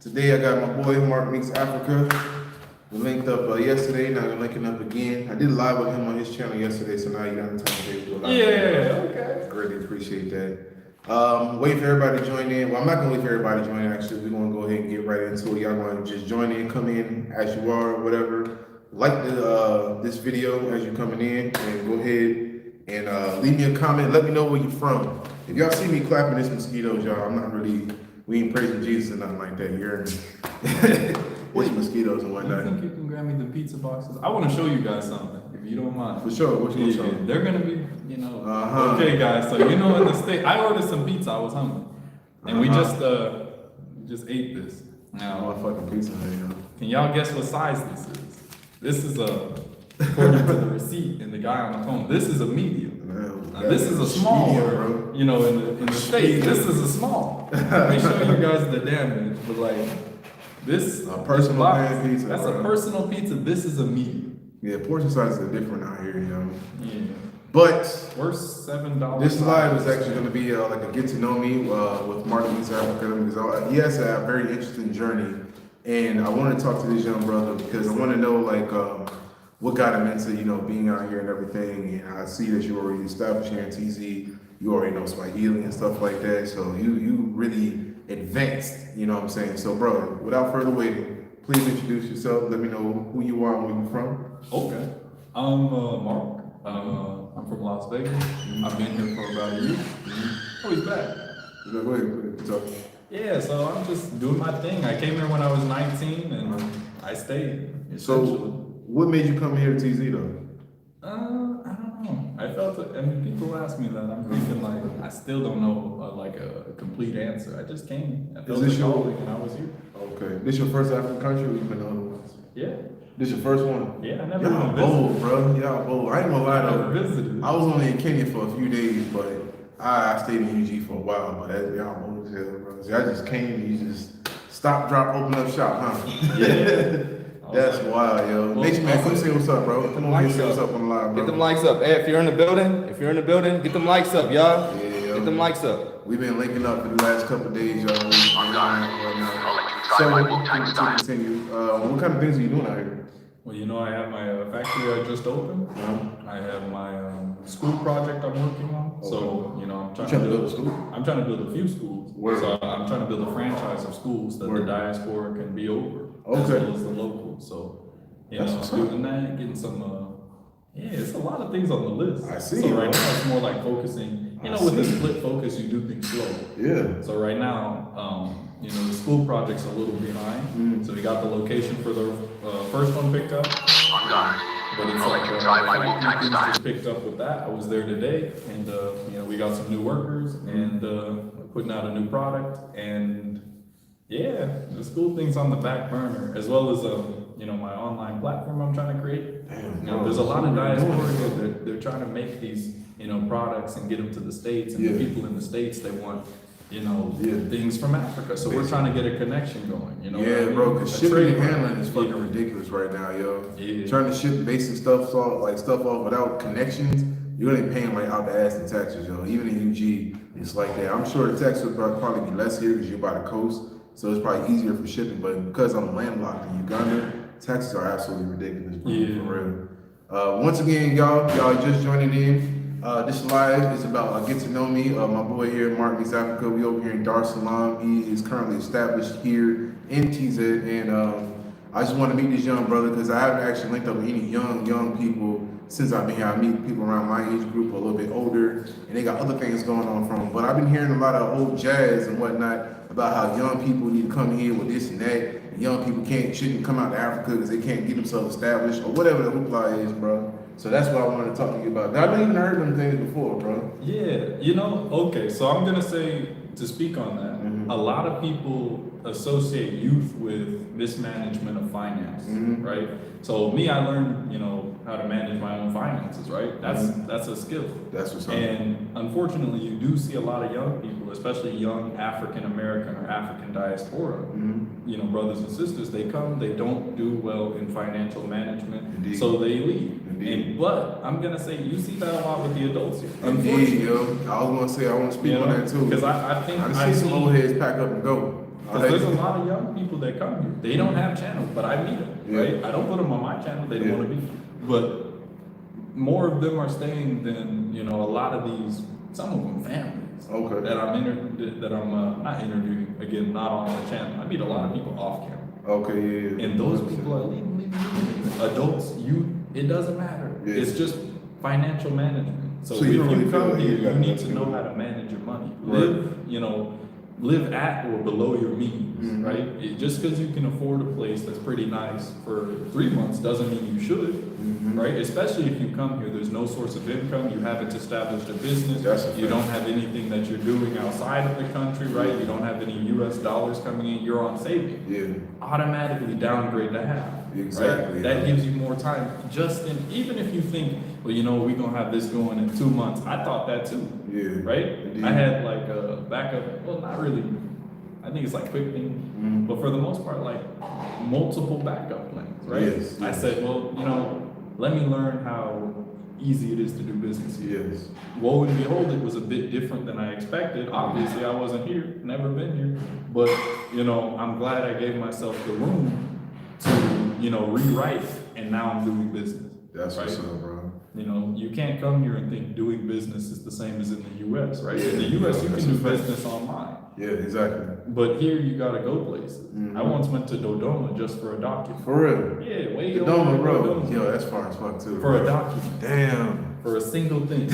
Today I got my boy Mark Meets Africa. We linked up yesterday, now we're linking up again. I did a live with him on his channel yesterday, so now you got the time to do a live. Okay. Greatly appreciate that. Wait for everybody to join in. Well, I'm not gonna wait for everybody to join in, actually. We're gonna go ahead and get right into it. Y'all gonna just join in, come in as you are, whatever. Like this video as you're coming in, and go ahead and leave me a comment. Let me know where you're from. If y'all see me clapping this mosquitoes, y'all, I'm not really, we ain't praising Jesus or nothing like that. You're What's mosquitoes and whatnot. You think you can grab me the pizza boxes? I want to show you guys something, if you don't mind. For sure. What you want to show? They're gonna be, Okay, guys. So in the state, I ordered some pizza. I was hungry, and we just ate this. Now, fucking pizza, man. Can y'all guess what size this is? This is according to the receipt and the guy on the phone. This is a medium. Now, this is a small, bro. In the States, this is a small. Let me show you guys the damage, but like this, a personal pan pizza. That's a personal pizza. This is a medium. Yeah, portion sizes are different out here, Yeah. But worth $7. This live is actually going to be like a get to know me with Mark Meets Africa, because he has a very interesting journey, and I want to talk to this young brother because I want to know what got him into being out here and everything. And I see that you already established here in TZ. You already know Swahili and stuff like that, so you really advanced. You know what I'm saying? So, bro, without further waiting, please introduce yourself. Let me know who you are and where you're from. Okay, I'm Mark. I'm from Las Vegas. I've been here for about a year. Oh, he's back. Go ahead, talk. Yeah, so I'm just doing my thing. I came here when I was 19 and I stayed. So, what made you come here to TZ though? I don't know. I felt it, and people ask me that. I'm thinking I still don't know a complete answer. I just came. I felt the calling and I was here. Okay. This your first African country or you been to other ones? Yeah. This your first one? Yeah, I never Y'all bold, bro. Y'all bold. I ain't gonna lie though. Visited. I was only in Kenya for a few days, but I stayed in UG for a while. But y'all bold as hell, bro. See, I just came and you just stop, drop, open up shop, huh? Yeah. That's wild, yo. Nature Man, come say what's up, bro. Come on, say what's up on the live, bro. Get them likes up. Hey, if you're in the building, get them likes up, y'all. Yeah, yo. Get them likes up. We've been linking up for the last couple of days, y'all. So, to continue, what kind of things are you doing out here? Well, I have my factory I just opened. I have my school project I'm working on. Okay. So, I'm trying to build a school. I'm trying to build a few schools. Word. So I'm trying to build a franchise of schools that the diaspora can be over, as Okay. well as the local. So, That's what's up. doing that, getting some. It's a lot of things on the list. I see, So bro. right now it's more like focusing. With the split focus, you do things slow. Yeah. So right now, the school project's a little behind. So we got the location for the first one picked up. But it's things just picked up with that. I was there today, and we got some new workers and putting out a new product, and the school thing's on the back burner, as well as my online platform I'm trying to create. Damn, There's a lot of diaspora they're trying to make these products and get them to the States, and the people in the States, they want things from Africa. So we're trying to get a connection going. Bro, because shipping and handling is fucking ridiculous right now, yo. Yeah. Trying to ship basic stuff off without connections, you're really paying out the ass in taxes, yo. Even in UG, it's like that. I'm sure the taxes would probably be less here because you're by the coast, so it's probably easier for shipping. But because I'm landlocked in Uganda, taxes are absolutely ridiculous, bro, for real. Once again, y'all just joining in. This live is about get to know me. My boy here, Mark Meets Africa. We over here in Dar es Salaam. He is currently established here in TZ, and I just want to meet this young brother because I haven't actually linked up with any young people since I've been here. I meet people around my age group, a little bit older, and they got other things going on from them. But I've been hearing a lot of old jazz and whatnot about how young people need to come here with this and that. And young people shouldn't come out to Africa because they can't get themselves established or whatever the hoopla is, bro. So that's what I wanted to talk to you about. I've never even heard them things before, bro. Yeah, okay, so I'm gonna say, to speak on that, a lot of people associate youth with mismanagement of finance, right? So me, I learned, how to manage my own finances, right? That's a skill. That's what's up. And unfortunately, you do see a lot of young people, especially young African American or African diaspora, brothers and sisters, they don't do well in financial management, Indeed. so they leave. Indeed. But I'm gonna say you see that a lot with the adults here. Indeed, yo. I was gonna say I want to speak on that too. Because I think I see some old heads pack up and go. Because there's a lot of young people that come here. They don't have channels, but I meet them, right? I don't put them on my channel. They don't want to be. But more of them are staying than, you know, a lot of these, some of them families. Okay. That I'm not interviewing, again, not on the channel. I meet a lot of people off camera. Okay, yeah. And those people are leaving. Adults, it doesn't matter. Yeah. It's just financial management. So if you you really feel come like here, you you need gotta to know how to manage your money. Live at or below your means, right? Just because you can afford a place that's pretty nice for 3 months doesn't mean you should, right? Especially if you come here, there's no source of income, you haven't established a business, you don't have anything that you're doing outside of the country, right? You don't have any US dollars coming in, you're on saving. Yeah. Automatically downgrade to half. Exactly. Right? That gives you more time. Even if you think, well, you know, we're gonna have this going in 2 months. I thought that too. Yeah. Right? Indeed. I had like a backup, well, not really. I think it's like 15, but for the most part, like multiple backup plans, right? Yes. I said, well, you know, let me learn how easy it is to do business here. Yes. Woe and behold, it was a bit different than I expected. Obviously, I wasn't here, never been here, but you know, I'm glad I gave myself the room to, you know, rewrite, and now I'm doing business. That's right? what's up, bro. You know, you can't come here and think doing business is the same as in the US, right? In the US, you that's can a do fact. business online. Yeah, exactly. But here you gotta go places. I once went to Dodoma just for a document. For real. Yeah, way over Dodoma, in bro. Dodoma. Yo, that's far as fuck too. For bro. a document. Damn. For a single thing.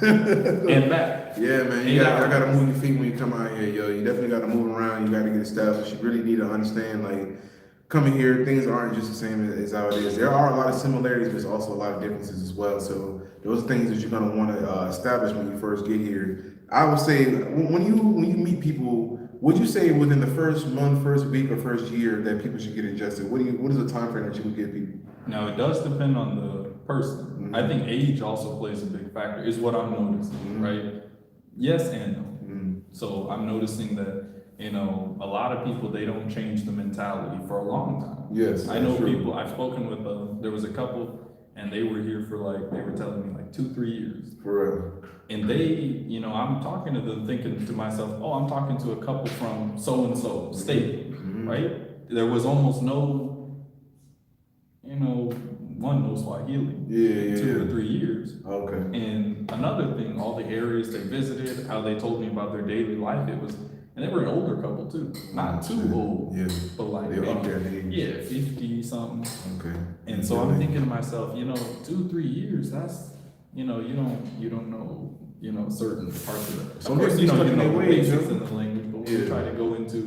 And back. Yeah, man. You gotta move your feet when you come out here, yo. You definitely gotta move around. You gotta get established. You really need to understand, like, coming here, things aren't just the same as how it is. There are a lot of similarities, but there's also a lot of differences as well. So those are things that you're gonna want to establish when you first get here. I would say when you meet people, would you say within the first month, first week, or first year that people should get adjusted? What is the time frame that you would give people? Now it does depend on the person. I think age also plays a big factor, is what I'm noticing, right? Yes and no. So I'm noticing that, you know, a lot of people, they don't change the mentality for a long time. Yes, I know true. people, I've spoken with, there was a couple, and they were here for like, they were telling me like 2-3 years. For real. And they, you know, I'm talking to them thinking to myself, oh, I'm talking to a couple from so-and-so state, right? There was almost no, you know, no Swahili. Yeah. 2 or 3 years. Okay. And another thing, all the areas they visited, how they told me about their daily life, it was, and they were an older couple too. Not too old, Yeah. but like, They're up there in age. yeah, 50 something. Okay. And so I'm thinking to myself, you know, 2-3 years, that's, you know, you don't know, you know, certain parts of it. Of Some course, people you know, stuck you in know their the ways, basics yo. in the language, but when you try to go into,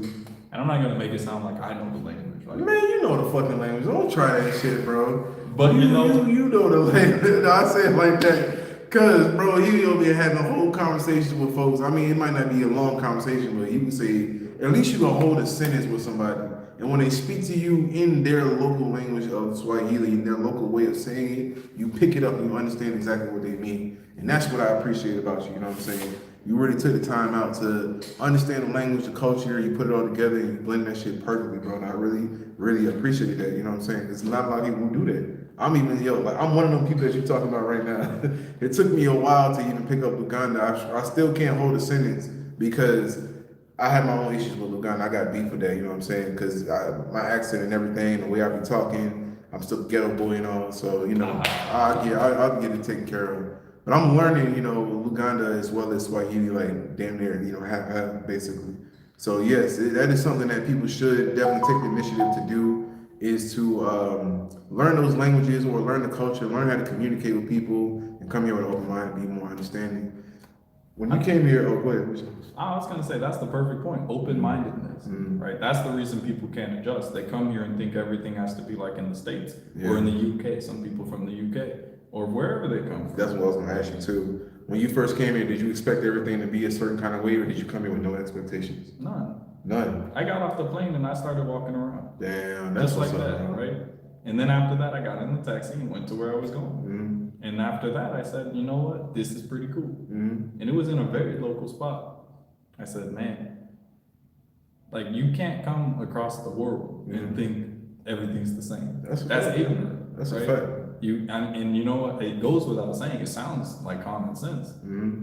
and I'm not gonna make it sound like I know the language, right? Man, you know the fucking language. Don't try that shit, bro. But you know, you know the language. No, I say it like that, cause bro, you over here having a whole conversation with folks. I mean, it might not be a long conversation, but you can say at least you gonna hold a sentence with somebody, and when they speak to you in their local language of Swahili, in their local way of saying it, you pick it up and you understand exactly what they mean, and that's what I appreciate about you. You know what I'm saying? You really took the time out to understand the language, the culture, you put it all together, and you blend that shit perfectly, bro. And I really, really appreciate that. You know what I'm saying? There's not a lot of people who do that. I'm one of them people that you're talking about right now. It took me a while to even pick up Luganda. I still can't hold a sentence because I have my own issues with Luganda. I got beef with that, you know what I'm saying? Because my accent and everything, the way I be talking, I'm still ghetto boy and all. So, you know, I'll get it taken care of. But I'm learning, you know, Luganda as well as Swahili, like damn near, you know, half basically. So yes, that is something that people should definitely take the initiative to do, is to learn those languages or learn the culture, learn how to communicate with people, and come here with an open mind and be more understanding. When you came here, go ahead. I was gonna say that's the perfect point. Open-mindedness, right? That's the reason people can't adjust. They come here and think everything has to be like in the States or in the UK. Some people from the UK or wherever they come from. That's what I was gonna ask you too. When you first came here, did you expect everything to be a certain kind of way, or did you come here with no expectations? None. I got off the plane and I started walking around. Damn, that's just like what's up, that, bro. right? And then after that, I got in the taxi and went to where I was going. And after that, I said, you know what? This is pretty cool. And it was in a very local spot. I said, man, like you can't come across the world and think everything's the same. That's ignorant. That's right? a fact. And you know what? It goes without saying. It sounds like common sense.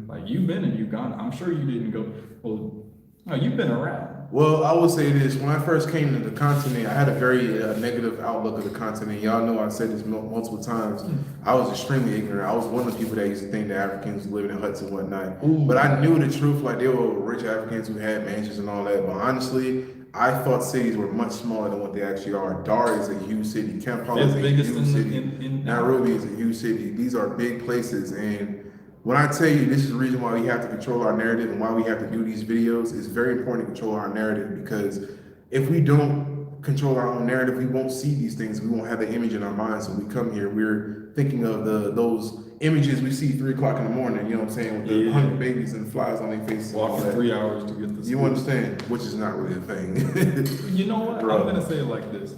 Like you've been in Uganda. I'm sure you didn't go. Well, no, you've been around. Well, I will say this: when I first came to the continent, I had a very negative outlook of the continent. Y'all know I said this multiple times. I was extremely ignorant. I was one of the people that used to think that Africans lived in huts and whatnot. Ooh. But I knew the truth. Like, there were rich Africans who had mansions and all that. But honestly, I thought cities were much smaller than what they actually are. Dar is a huge city. Kampala is a huge city. Nairobi is a huge city. These are big places, and when I tell you this is the reason why we have to control our narrative and why we have to do these videos, it's very important to control our narrative, because if we don't control our own narrative, we won't see these things. We won't have the image in our minds. So we come here, we're thinking of those images we see 3 o'clock in the morning, you know what I'm saying, with the 100 babies and flies on their faces. Walking 3 hours to get this. You understand, which is not really a thing. You know what? Bro. I'm gonna say it like this: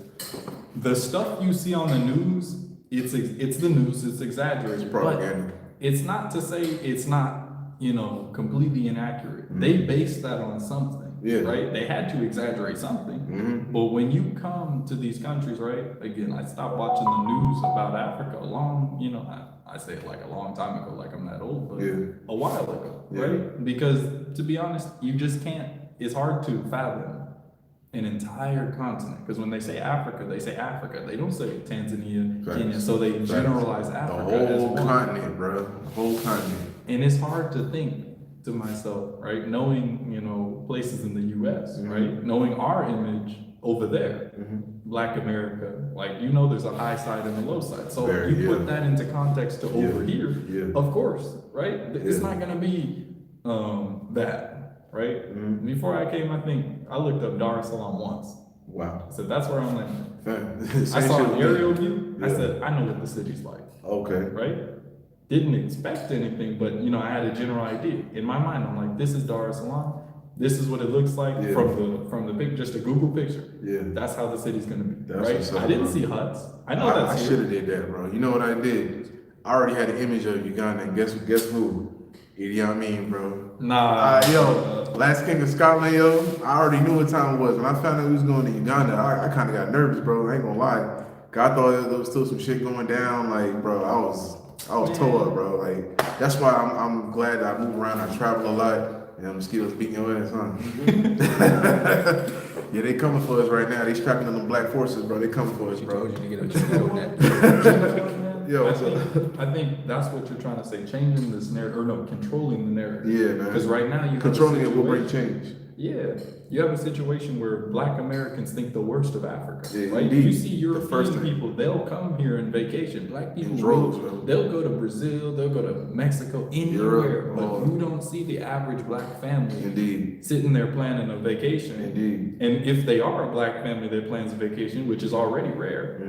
the stuff you see on the news, it's the news. It's exaggerated. It's propaganda. But it's not to say it's not, completely inaccurate. They based that on something, right? They had to exaggerate something. But when you come to these countries, right? Again, I stopped watching the news about Africa I say it like a long time ago, like I'm that old, but a while ago, right? Because to be honest, you just can't. It's hard to fathom an entire continent, because when they say Africa, they don't say Tanzania, Kenya, so they generalize Africa the as whole one. continent, bro. The whole continent. And it's hard to think to myself, right, knowing places in the US, right, knowing our image over there, Black America, like there's a high side and a low side, so you put that into context to over here, of course, right, it's not going to be that. Right? Before I came, I think I looked up Dar es Salaam once. Wow. I said, that's where I'm landing. I I saw an aerial view. I said, I know what the city's like. Okay. Right? Didn't expect anything, but I had a general idea. In my mind, I'm like, this is Dar es Salaam. This is what it looks like from the picture, just a Google picture. Yeah. That's how the city's gonna be. That's right? I didn't see huts. I know that's I should have did that, bro. You know what I did? I already had an image of Uganda, and guess who? You know what I mean, bro? Nah. Last King of Scotland, I already knew what time it was. When I found out we was going to Uganda, I kind of got nervous, bro. I ain't gonna lie. I thought there was still some shit going down. Like, bro, I was tore up, bro. Like, that's why I'm glad that I move around. I travel a lot. Mosquitoes beating your ass, huh? Yeah, they coming for us right now. They strapping on the black forces, bro. They coming for us, bro. Yo, I think that's what you're trying to say. Changing this narrative, or no, controlling the narrative. Yeah, man. Because right now you controlling it will bring change. Yeah, you have a situation where Black Americans think the worst of Africa. Yeah, right? Indeed. You see European people, they'll come here on vacation. Black people, they'll go to Brazil, they'll go to Mexico, anywhere. But you don't see the average Black family sitting there planning a vacation. Indeed. And if they are a Black family that plans a vacation, which is already rare,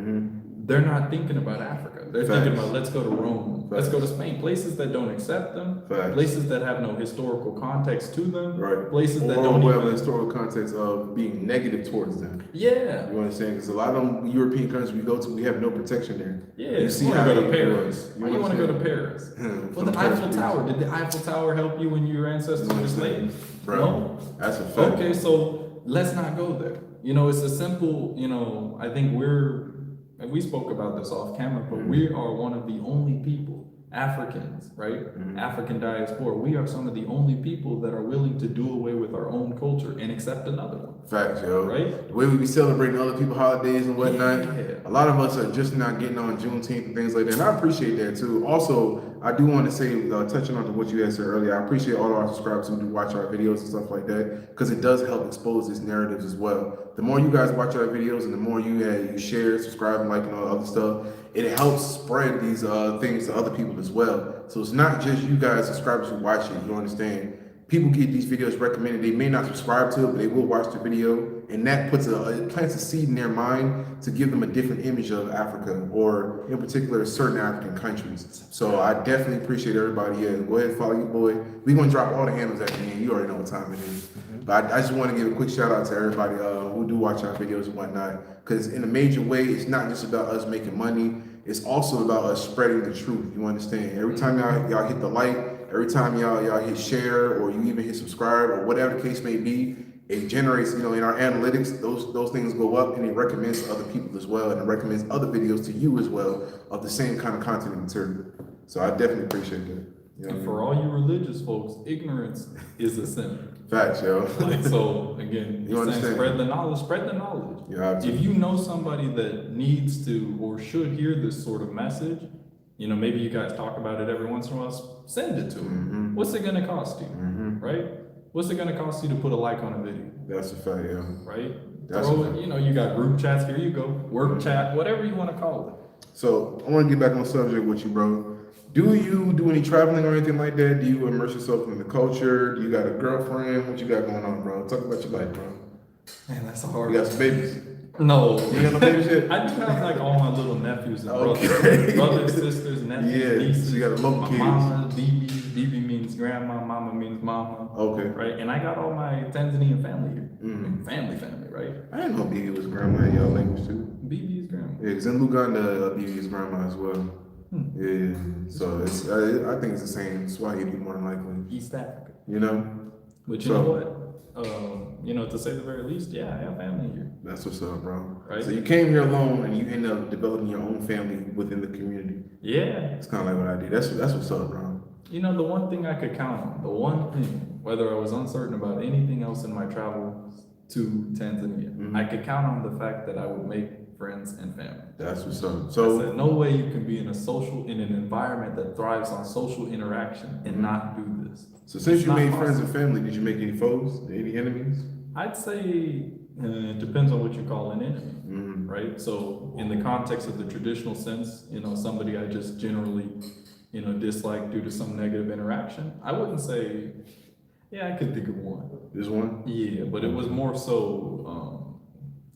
they're not thinking about Africa. They're thinking about, let's go to Rome, let's go to Spain, places that don't accept them, places that have no historical context to them, places that don't have a historical context of being negative towards them. Yeah. You understand? Because a lot of them European countries we go to, we have no protection there. Yeah, you see how to go to Paris. Why do you want to go to Paris? Well, the Eiffel Tower. Did the Eiffel Tower help you when your ancestors were slaves? No. That's a fact. Okay, so let's not go there. It's a simple, I think we spoke about this off camera, but we are one of the only people, Africans, right? African diaspora, we are some of the only people that are willing to do away with our own culture and accept another one. Facts, yo. Right? The way we be celebrating other people's holidays and whatnot, a lot of us are just not getting on Juneteenth and things like that, and I appreciate that too. Also, I do want to say, touching on to what you had said earlier, I appreciate all our subscribers who do watch our videos and stuff like that, because it does help expose these narratives as well. The more you guys watch our videos and the more you share, subscribe, and like, and all the other stuff, it helps spread these things to other people as well. So it's not just you guys, subscribers, who watch it, you understand? People get these videos recommended. They may not subscribe to it, but they will watch the video, and that plants a seed in their mind to give them a different image of Africa, or in particular certain African countries. So I definitely appreciate everybody. Yeah, go ahead and follow your boy. We're gonna drop all the handles at the end. You already know what time it is. But I just want to give a quick shout out to everybody who do watch our videos and whatnot, because in a major way, it's not just about us making money. It's also about us spreading the truth. You understand? Every time y'all hit the like, every time y'all hit share, or you even hit subscribe, or whatever the case may be, it generates, in our analytics, those things go up, and it recommends to other people as well, and it recommends other videos to you as well of the same kind of content and material. So I definitely appreciate that. And for all you religious folks, ignorance is a sin. Facts, yo. Like, so again, You saying understand? spread the knowledge, spread the knowledge. Yeah, If you know somebody that needs to or should hear this sort of message, you know, maybe you guys talk about it every once in a while, send it to them. What's it gonna cost you, right? What's it gonna cost you to put a like on a video, That's a fact, yeah. right? That's Throw a it, fact. you know, you got group chats, here you go, work chat, whatever you wanna call it. So I want to get back on subject with you, bro. Do you do any traveling or anything like that? Do you immerse yourself in the culture? Do you got a girlfriend? What you got going on, bro? Talk about your life, bro. Man, that's a hard You got some babies? No. You got no babies yet? I do have like all my little nephews and Okay. brothers, sisters, nephews, Yeah, nieces. so you got a little my kids. mama, BB means grandma, mama means mama. Okay. Right? And I got all my Tanzanian family here. Mm. Family, right? I didn't know BB was grandma in y'all language too. BB is grandma. Yeah, because in Luganda, BB is grandma as well. Yeah, so it's I think it's the same Swahili more than likely. East Africa. You know? But you So- know what? You know, to say the very least, yeah, I have family here. That's what's up, bro. Right. So you came here alone and you ended up developing your own family within the community. Yeah. It's kind of like what I did. That's what's up, bro. You know, the one thing I could count on, the one thing, whether I was uncertain about anything else in my travels to Tanzania, I could count on the fact that I would make friends and family. That's what's up. I So said, no way you can be in an environment that thrives on social interaction and not do this. so since It's you not made friends possible. and family, did you make any foes? Any enemies? I'd say it depends on what you call an enemy, right? So in the context of the traditional sense, you know, somebody I just generally, you know, dislike due to some negative interaction, I wouldn't say, yeah, I could think of one. This one? Yeah, but it was more so,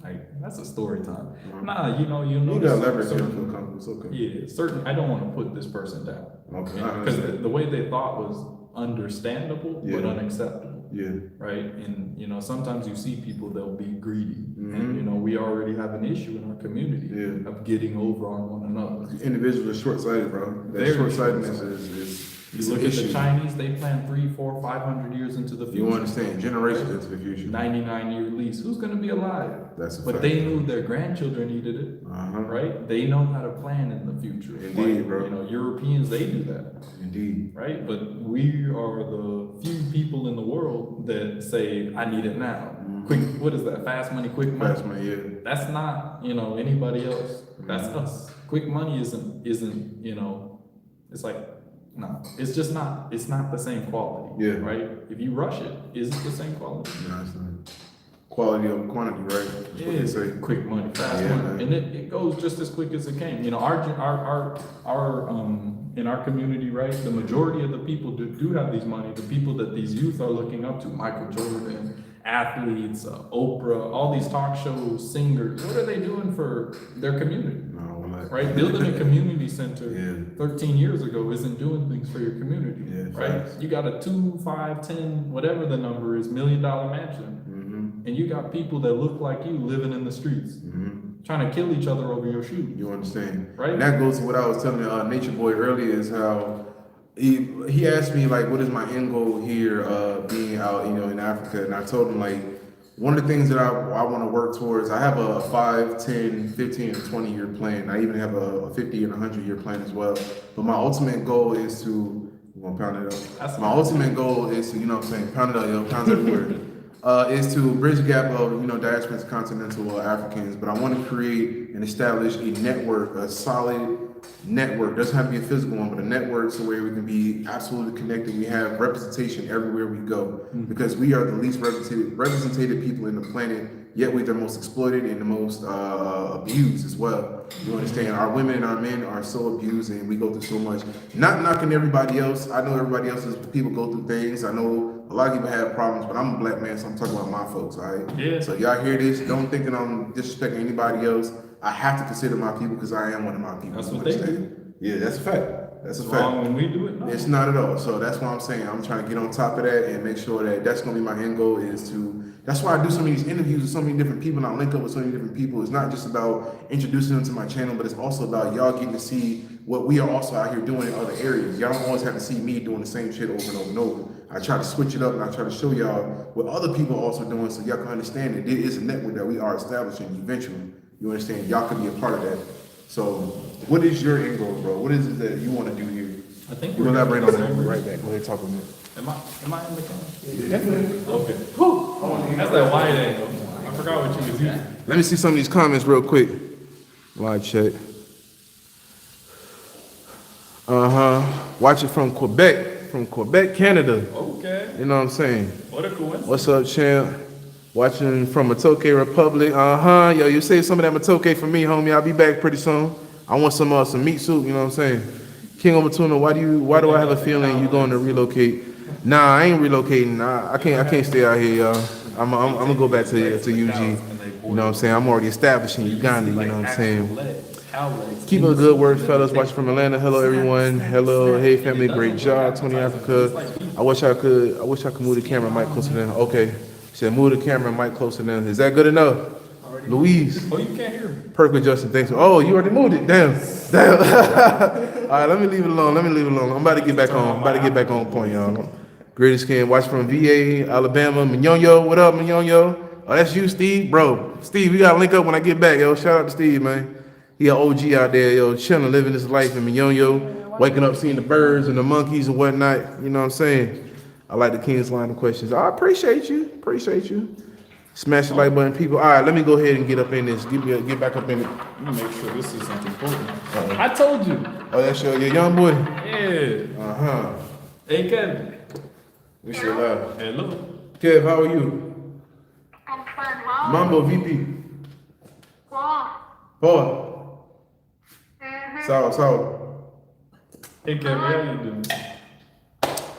like, that's a story time. Nah, you know, You got there's leverage here. certain- Feel comfortable. It's okay. Yeah, certain. I don't want to put this person down. Okay. I Because understand. the way they thought was understandable but Yeah. unacceptable, Yeah. right? And you know, sometimes you see people they'll be greedy, Mhm. and you know, we already have an issue in our community Yeah. of getting over on one another. Individuals are short-sighted, bro. That Very short-sightedness short-sighted. is You look at the Chinese; they plan 3, 4, 500 years into the future. You understand? Generations into the future. 99-year lease. Who's going to be alive? That's a But fact. they knew their grandchildren needed it, Uh-huh. right? They know how to plan in the future. Indeed, Like, bro. You know, Europeans, they do that. Indeed. Right? But we are the few people in the world that say, I need it now. Quick, what is that? Fast money, quick money. Fast money, yeah. That's not, you know, anybody else. That's us. Quick money isn't, you know, it's like, no, it's just not, it's not the same quality. Yeah. Right? If you rush it, is it the same quality? No, it's not. Quality over quantity, right? That's Yeah, what they it's say. quick money, fast Yeah, money, man. and it goes just as quick as it came. You know, our in our community, right? The majority of the people do have these money. The people that these youth are looking up to, Michael Jordan, athletes, Oprah, all these talk shows, singers. What are they doing for their community? No, we're not. Right? Building a community center Yeah. 13 years ago isn't doing things for your community. Yeah, right? facts. You got a 2, 5, 10, whatever the number is, $1 million mansion. And you got people that look like you living in the streets, trying to kill each other over your shoes. You understand? Right. And that goes to what I was telling Nature Boy earlier is how he asked me like, what is my end goal here, being out, you know, in Africa? And I told him like, one of the things that I want to work towards, I have a 5, 10, 15, and 20-year plan. I even have a 50 and 100-year plan as well. But my ultimate goal is to, you want to pound it up? That's My nice. ultimate goal is to, you know what I'm saying, pound it up, yo, pounds everywhere. Is to bridge the gap of, you know, diaspora to continental Africans, but I want to create and establish a network, a solid network. Doesn't have to be a physical one, but a network so where we can be absolutely connected. We have representation everywhere we go because we are the least represented people in the planet, yet we're the most exploited and the most abused as well. You understand? Our women and our men are so abused and we go through so much. Not knocking everybody else. I know everybody else's people go through things. I know a lot of people have problems, but I'm a black man, so I'm talking about my folks, all right? Yeah. So y'all hear this, don't think that I'm disrespecting anybody else. I have to consider my people because I am one of my people. That's You what they understand? Yeah, that's a fact. That's a It's fact. wrong when we do it. No. It's not at all. So that's why I'm saying I'm trying to get on top of that and make sure that that's going to be my end goal is to, that's why I do so many interviews with so many different people and I link up with so many different people. It's not just about introducing them to my channel, but it's also about y'all getting to see what we are also out here doing in other areas. Y'all don't always have to see me doing the same shit over and over and over. I try to switch it up and I try to show y'all what other people are also doing so y'all can understand that there is a network that we are establishing eventually. You understand? Y'all can be a part of that. So what is your end goal, bro? What is it that you want to do here? I think We'll we're elaborate on that good. right back. Go ahead, talk on that. Am I in the camera? Definitely. Okay. Whew. That's that wide angle. I forgot what you was using. Let me see some of these comments real quick. Live chat. Watch it from Quebec, Canada. Okay. You know what I'm saying? What a coincidence. What's up, champ? Watching from Matoke Republic. Yo, you save some of that Matoke for me, homie. I'll be back pretty soon. I want some meat soup. You know what I'm saying? King over tuna. Why do I have a feeling you going to relocate? Nah, I ain't relocating. I can't stay out here, y'all. I'm gonna go back to UG. You know what I'm saying? I'm already established in Uganda. You know what I'm saying? Keep up the good work, fellas. Watching from Atlanta. Hello, everyone. Hello, hey, family. Great job, Tony Africa. I wish I could move the camera mic closer than. Okay, said move the camera mic closer than. Is that good enough? Louise. Oh, you can't hear me. Perfect, Justin. Thanks. Oh, you already moved it. Damn. All right, let me leave it alone. I'm about to get back on point, y'all. Greatest skin. Watch from VA, Alabama. Mignonyo, what up, Mignonyo? Oh, that's you, Steve? Bro, Steve, we gotta link up when I get back, yo. Shout out to Steve, man. He an OG out there, yo, chilling, living his life in Mignonyo, waking up, seeing the birds and the monkeys and whatnot. You know what I'm saying? I like the King's line of questions. I appreciate you. Smash the like button, people. All right, let me go ahead and get up in this. Get back up in it. Let me make sure this isn't important. I told you. Oh, that's your young boy. Yeah. Hey, Kevin. We should laugh. Hello. Kev, how are you? I'm fine, Mom. Mambo VP. Paul. Sour. Hey, Kevin. How you doing?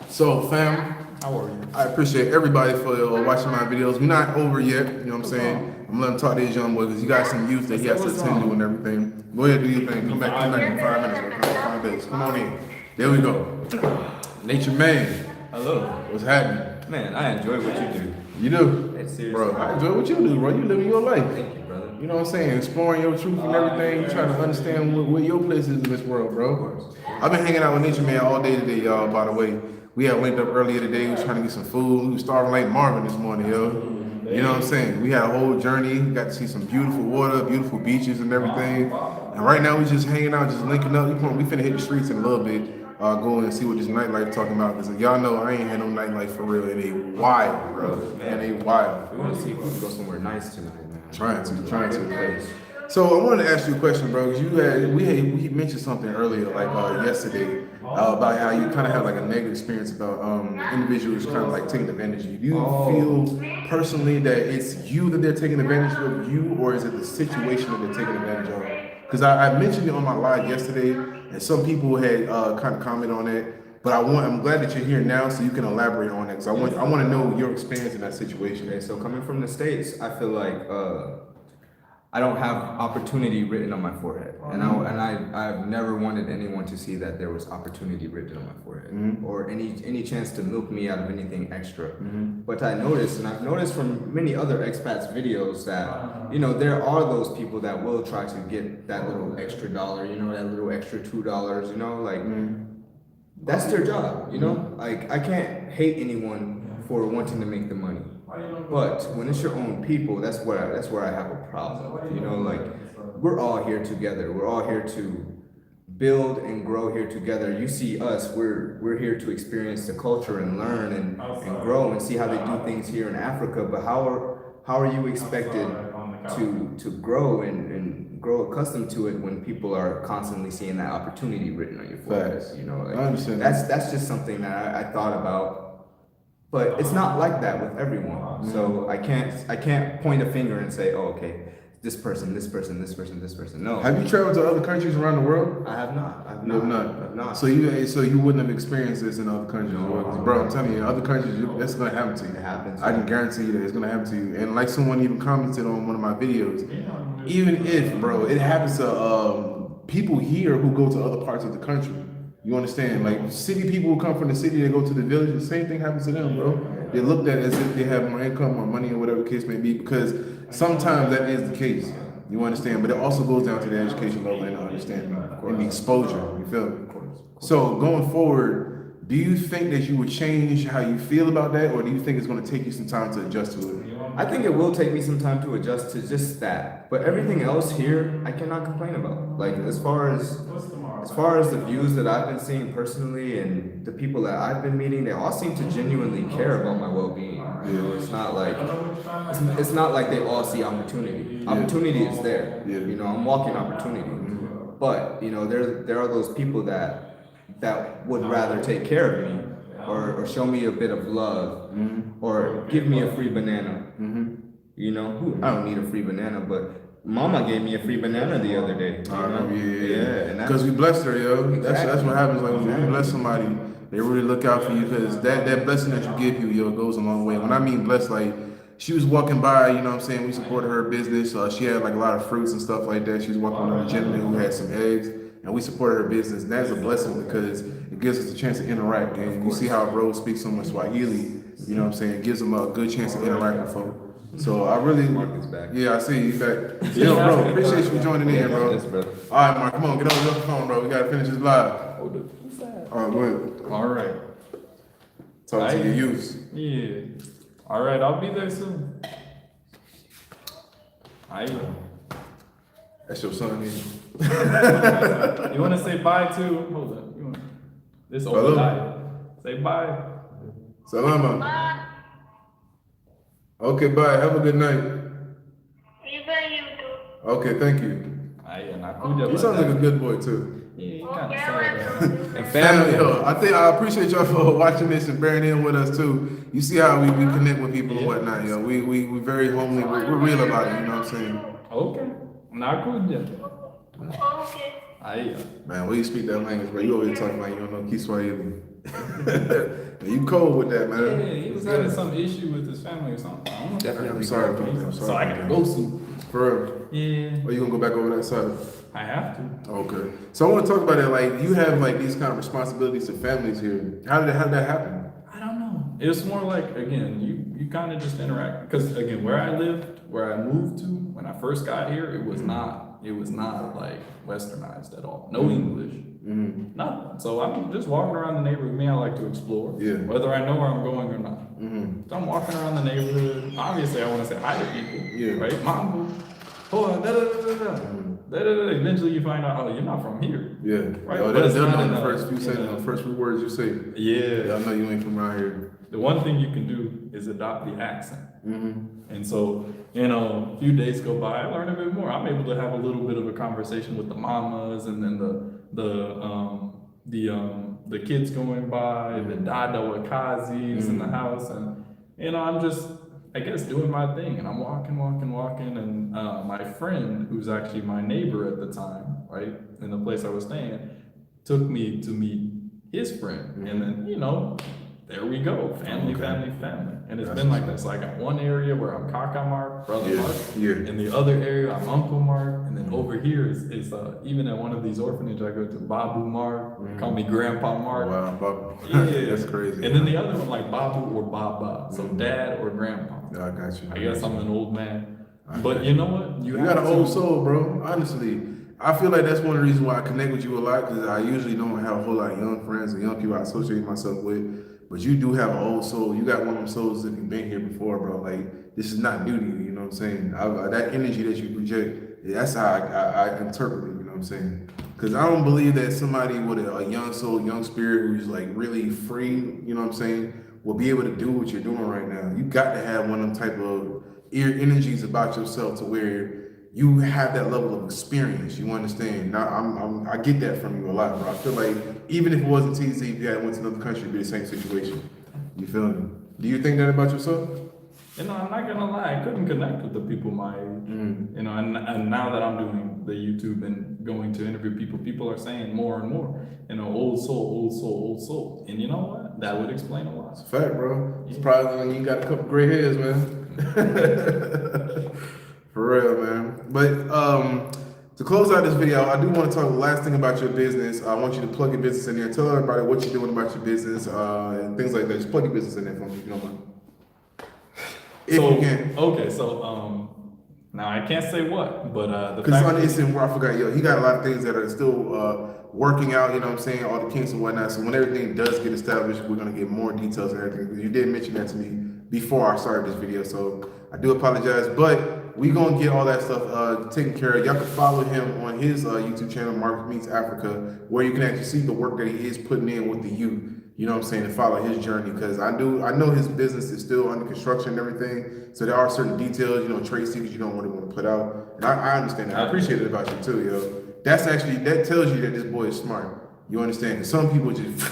So, fam, How are you? I appreciate everybody for watching my videos. We're not over yet, you know what I'm saying? I'm letting him talk to his young boy because he got some youth that he has to attend to and everything. Go ahead, do your thing. Come back in 5 minutes. Bro. Come back 5 minutes. Come on in. There we go. Nature Man, Hello. what's happening? Man, I enjoy what you do. You do? Hey, seriously. Bro, I enjoy what you do, bro. You living your life. Thank you, brother. You know what I'm saying? Exploring your truth and everything. You trying to understand where your place is in this world, bro. I've been hanging out with Nature Man all day today, y'all, by the way. We had linked up earlier today. We was trying to get some food. We was starving like Marvin this morning, yo. You know what I'm saying? We had a whole journey. Got to see some beautiful water, beautiful beaches and everything. And right now we just hanging out, just linking up. We finna hit the streets in a little bit. Go and see what this nightlife talking about. Because y'all know I ain't had no nightlife for real. It ain't wild, bro. It ain't wild. We want to see if we can go somewhere nice tonight, man. Trying to. So I wanted to ask you a question, bro, because we mentioned something earlier, like yesterday, about how you kind of have like a negative experience about individuals kind of like taking advantage of you. Do you feel personally that it's you that they're taking advantage of you, or is it the situation that they're taking advantage of? Because I mentioned it on my live yesterday, and some people had kind of commented on it. But I'm glad that you're here now, so you can elaborate on that. Because I want to know your experience in that situation. Okay, so coming from the States, I feel like I don't have opportunity written on my forehead, and I've never wanted anyone to see that there was opportunity written on my forehead, or any chance to milk me out of anything extra. But I noticed, and I've noticed from many other expats videos that there are those people that will try to get that little extra dollar, that little extra $2, that's their job, Like I can't hate anyone for wanting to make the money. But when it's your own people, that's where I have a problem. Like we're all here together. We're all here to build and grow here together. You see us, we're here to experience the culture and learn and grow and see how they do things here in Africa. But how are you expected to grow and grow accustomed to it when people are constantly seeing that opportunity written on your forehead? I understand. That's just something that I thought about. But it's not like that with everyone. So I can't point a finger and say, oh, okay, this person. No. Have you traveled to other countries around the world? I have not. I've not. So you wouldn't have experienced this in other countries, bro. I'm telling you, in other countries, that's gonna happen to you. It happens. I can guarantee you that it's gonna happen to you. And like someone even commented on one of my videos, even if, bro, it happens to people here who go to other parts of the country. You understand? Like city people who come from the city, they go to the village. The same thing happens to them, bro. They're looked at as if they have more income or money or whatever the case may be, because sometimes that is the case. You understand? But it also goes down to the education level and the understanding and the exposure. You feel me? So going forward, Do you think that you would change how you feel about that, or do you think it's going to take you some time to adjust to it? I think it will take me some time to adjust to just that, but everything else here, I cannot complain about. Like as far as the views that I've been seeing personally and the people that I've been meeting, they all seem to genuinely care about my well-being. You know, it's not like they all see opportunity. Opportunity is there. Yeah. You know, I'm walking opportunity. But you know, there are those people that would rather take care of me or show me a bit of love or give me a free banana. You know, I don't need a free banana, but Mama gave me a free banana the other day. Yeah. Because we blessed her, yo. Exactly. That's what happens. Like when you bless somebody, they really look out for you because that blessing that you give you, yo, goes a long way. When I mean blessed, like she was walking by, you know what I'm saying? We supported her business. She had like a lot of fruits and stuff like that. She was walking with a gentleman who had some eggs, and we supported her business. And that's a blessing because it gives us a chance to interact. And you see how Rose speaks so much Swahili, you know what I'm saying? It gives them a good chance to interact with folks. So I really, Mark is back. yeah, I see you back. Yo, bro, appreciate you for joining in, bro. Yes, brother. All right, Mark, come on, get on the phone, bro. We gotta finish this live. All right, go ahead. All right. Talk to your youth. Yeah. All right, I'll be there soon. That's your son, man. You want to say bye to? Hold on. This Hello? old guy. Say bye. Salama. Okay, bye. Have a good night. Even you do. Okay, thank you. You sound like a good boy too. Yeah, he kind of Okay, sad. And Family, family. yo, I appreciate y'all for watching this and bearing in with us too. You see how we connect with people and whatnot, yo. We very homely. We're real about it. You know what I'm saying? Okay. Nakuja. Okay. Aí, Man, when you speak that language, bro, you over here talking like you don't know Kiswahili. You cold with that, man. yeah, he was having some issue with his family or something. I don't know. Definitely. I'm sorry about that. I'm So I sorry. gotta go soon. For real. Yeah, Or you gonna go back over that side? I have to. Okay. So I want to talk about it. Like you have like these kind of responsibilities to families here. How did that happen? I don't know. It was more like, again, you kind of just interact. Because, again, where I lived, where I moved to, when I first got here, it was not like westernized at all. No English. Nothing. So I'm just walking around the neighborhood. Me, I like to explore. Yeah. Whether I know where I'm going or not. So I'm walking around the neighborhood. Obviously, I want to say hi to people. Yeah. Right? Mambo. Oh, da da da da da. Da, da, da. Eventually, you find out, oh, you're not from here. Yeah. Right, Yo, but it's they'll not know in the a- first few you sentences, know. the first few words you say. Yeah. I know you ain't from around here. The one thing you can do is adopt the accent. And so, a few days go by, I learn a bit more. I'm able to have a little bit of a conversation with the mamas, and then the kids going by, the dada wakazis in the house, and I'm just, I guess, doing my thing, and I'm walking, and my friend, who's actually my neighbor at the time, right, in the place I was staying, took me to meet his friend, and then, there we go, family. And it's been like this. So I got one area where I'm Kaka Mark, Brother Mark. Yeah. In the other area, I'm Uncle Mark. And then over here is even at one of these orphanages, I go to Babu Mark. Call me Grandpa Mark. Wow, Bob. Yeah. That's crazy. And then the other one, like Babu or Baba. So dad or grandpa. Yeah, I got you. I guess I'm an old man. But you know what? You got an old soul, bro. Honestly, I feel like that's one of the reasons why I connect with you a lot, because I usually don't have a whole lot of young friends and young people I associate myself with. But you do have an old soul. You got one of them souls that you've been here before, bro. Like, this is not new to you, you know what I'm saying? That energy that you project, that's how I interpret it, you know what I'm saying? Because I don't believe that somebody with a young soul, young spirit who's like really free, you know what I'm saying, will be able to do what you're doing right now. You got to have one of them type of energies about yourself to where you have that level of experience. You understand? Now, I get that from you a lot, bro. I feel like even if it wasn't TZ, if you had went to another country, it'd be the same situation. You feel me? Do you think that about yourself? I'm not gonna lie, I couldn't connect with the people my age. And now that I'm doing the YouTube and going to interview people are saying more and more, old soul. And you know what? That would explain a lot. It's a fact, bro. It's probably when you got a couple gray hairs, man. For real, man. But to close out this video, I do want to talk the last thing about your business. I want you to plug your business in there. Tell everybody what you're doing about your business and things like that. Just plug your business in there for me if you don't mind. If you can. Okay, so Now I can't say what, but the Because on fact Instant War, I forgot, yo, he got a lot of things that are still working out, you know what I'm saying, all the kinks and whatnot. So when everything does get established, we're gonna get more details and everything. 'Cause you did mention that to me before I started this video, so I do apologize. But we gonna get all that stuff taken care of. Y'all can follow him on his YouTube channel, Mark Meets Africa, where you can actually see the work that he is putting in with the youth. You know what I'm saying, and follow his journey, because I know his business is still under construction and everything. So there are certain details, you know, trade secrets you don't really want to put out. And I understand that. I appreciate it about you too, yo. That tells you that this boy is smart. You understand? Because some people just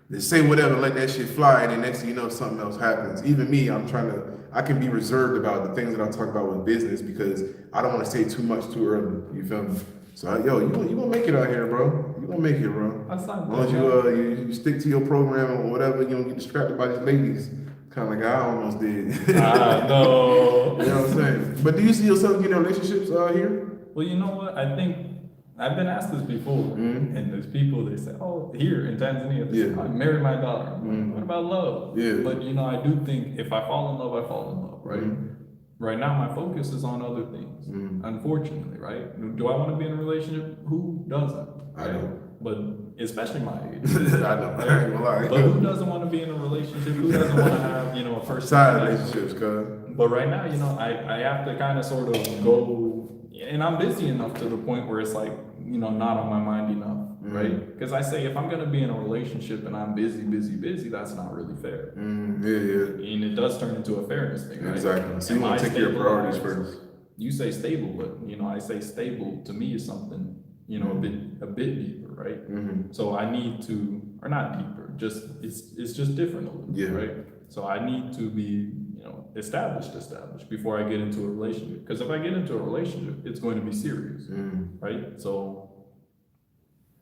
they say whatever, let that shit fly, and then next thing you know, something else happens. Even me, I can be reserved about the things that I talk about with business because I don't want to say too much too early. You feel me? So yo, you gonna make it out here, bro. You gonna make it, bro. that's not As long as you stick to your program or whatever, you don't get distracted by these ladies. Kind of like I almost did. no. You know what I'm saying? But do you see yourself getting relationships here? Well, you know what? I think I've been asked this before, and there's people they say, "Oh, here in Tanzania, they say, I marry my daughter." What about love? Yeah. But you know, I do think if I fall in love, I fall in love, right? Right now, my focus is on other things. Unfortunately, right? Do I want to be in a relationship? Who doesn't? I do. But especially my age. I know. I ain't gonna lie. But who doesn't want to be in a relationship? Who doesn't want to have, you know, a person? Side relationships, cuz. But right now, you know, I have to kind of sort of go, and I'm busy enough to the point where it's like, you know, not on my mind enough, right? Because I say if I'm gonna be in a relationship and I'm busy, that's not really fair. Yeah. And it does turn into a fairness thing, right? Exactly. So you Am want I to take your priorities stabilized? first. You say stable, but you know, I say stable to me is something, you know, a bit deeper, right? So I need to, or not deeper, just it's just different a little bit, right? So I need to be, you know, established before I get into a relationship. Because if I get into a relationship, it's going to be serious, right? So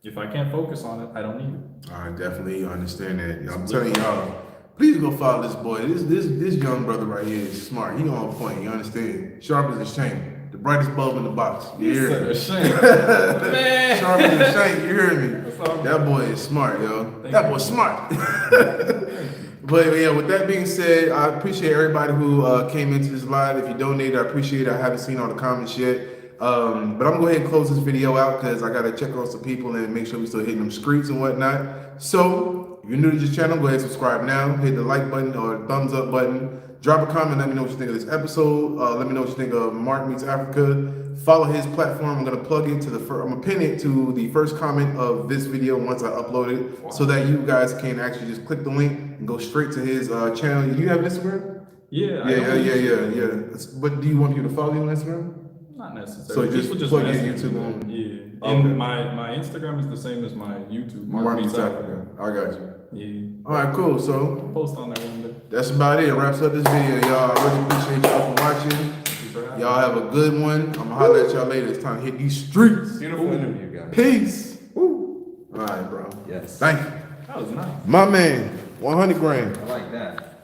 if I can't focus on it, I don't need it. I definitely understand that. I'm telling y'all, please go follow this boy. This young brother right here is smart. He on point. You understand? Sharp as a shank. The brightest bulb in the box. You hear me? Man. Sharp as a shank. You hear me? That boy is smart, yo. That boy's smart. But yeah, with that being said, I appreciate everybody who came into this live. If you donated, I appreciate it. I haven't seen all the comments yet. But I'm gonna go ahead and close this video out because I gotta check on some people and make sure we still hitting them streets and whatnot. So if you're new to this channel, go ahead and subscribe now. Hit the like button or thumbs up button. Drop a comment. Let me know what you think of this episode. Let me know what you think of Mark Meets Africa. Follow his platform. I'm gonna plug it to I'm gonna pin it to the first comment of this video once I upload it, so that you guys can actually just click the link and go straight to his channel. You have Instagram? Yeah. Yeah. But do you want people to follow you on Instagram? Not necessarily. So just People plug your message YouTube me. on. Yeah. Okay. And my Instagram is the same as my YouTube. Mark Meets Africa. I got you. Yeah. All right, cool. So I'll post on there one day. that's about it. Wraps up this video, y'all. I really appreciate y'all for watching. Y'all have a good one. I'm gonna holler at y'all later. It's time to hit these streets. Beautiful interview, guys. Peace. Woo. All right, bro. Yes. Thank you. That was nice. My man, 100 grand. I like that.